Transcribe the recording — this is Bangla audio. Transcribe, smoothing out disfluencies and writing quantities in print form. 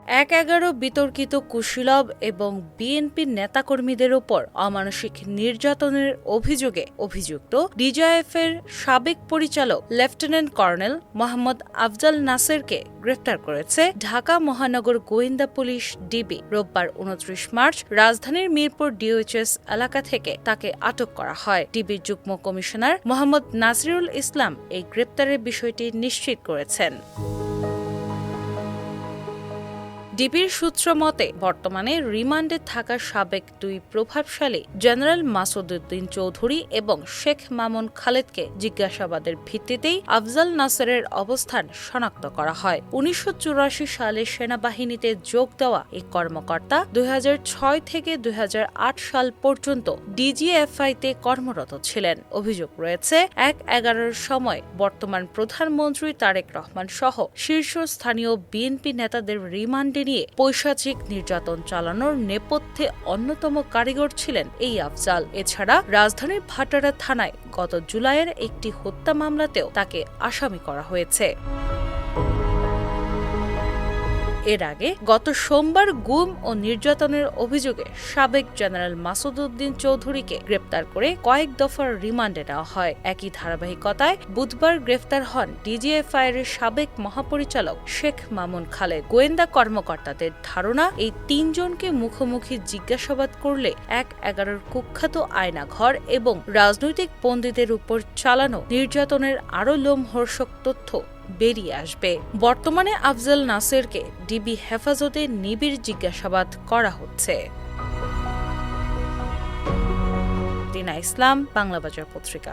১-১১ বিতর্কিত কুশীলব এবং বিএনপির নেতাকর্মীদের ওপর অমানসিক নির্যাতনের অভিযোগে অভিযুক্ত ডিজিএফআইয়ের সাবেক পরিচালক লেফটেন্যান্ট কর্নেল মোহাম্মদ আফজাল নাসেরকে গ্রেফতার করেছে ঢাকা মহানগর গোয়েন্দা পুলিশ ডিবি। রোববার ২৯ মার্চ রাজধানীর মিরপুর ডিওএইচএস এলাকা থেকে তাকে আটক করা হয়। ডিবির যুগ্ম কমিশনার মোহাম্মদ নাসিরুল ইসলাম এই গ্রেপ্তারের বিষয়টি নিশ্চিত করেছেন। ডিবির সূত্র মতে, বর্তমানে রিমান্ডে থাকা সাবেক দুই প্রভাবশালী জেনারেল মাসুদ উদ্দিন চৌধুরী এবং শেখ মামুন খালেদকে জিজ্ঞাসাবাদের ভিত্তিতেই আফজাল নাসেরের অবস্থান শনাক্ত করা হয়। ১৯৮৪ সালে সেনাবাহিনীতে যোগ দেওয়া এই কর্মকর্তা ২০০৬ থেকে ২০০৮ সাল পর্যন্ত ডিজিএফআইতে কর্মরত ছিলেন। অভিযোগ রয়েছে, ১-১১ সময় বর্তমান প্রধানমন্ত্রী তারেক রহমান সহ শীর্ষস্থানীয় বিএনপি নেতাদের রিমান্ডে নিয়ে পৈশাচিক নির্যাতন চালানোর নেপথ্যে অন্যতম কারিগর ছিলেন এই আফজাল। এছাড়া রাজধানীর ভাটারা থানায় গত জুলাইয়ের একটি হত্যা মামলাতেও তাকে আসামি করা হয়েছে। এর আগে গত সোমবার গুম ও নির্যাতনের অভিযোগে সাবেক জেনারেল মাসুদ উদ্দিন চৌধুরীকে গ্রেপ্তার করে কয়েক দফার রিমান্ডে নেওয়া হয়। একই ধারাবাহিকতায় বুধবার গ্রেফতার হন ডিজিএফআইয়ের সাবেক মহাপরিচালক শেখ মামুন খালেদ। গোয়েন্দা কর্মকর্তাদের ধারণা, এই তিনজনকে মুখোমুখি জিজ্ঞাসাবাদ করলে ১-১১ কুখ্যাত আয়নাঘর এবং রাজনৈতিক বন্দীদের উপর চালানো নির্যাতনের আরও লোমহর্ষক তথ্য বেরিয়ে আসবে। বর্তমানে আফজাল নাসেরকে ডিবি হেফাজতে নিবিড় জিজ্ঞাসাবাদ করা হচ্ছে। দিনা ইসলাম, বাংলা বাজার পত্রিকা।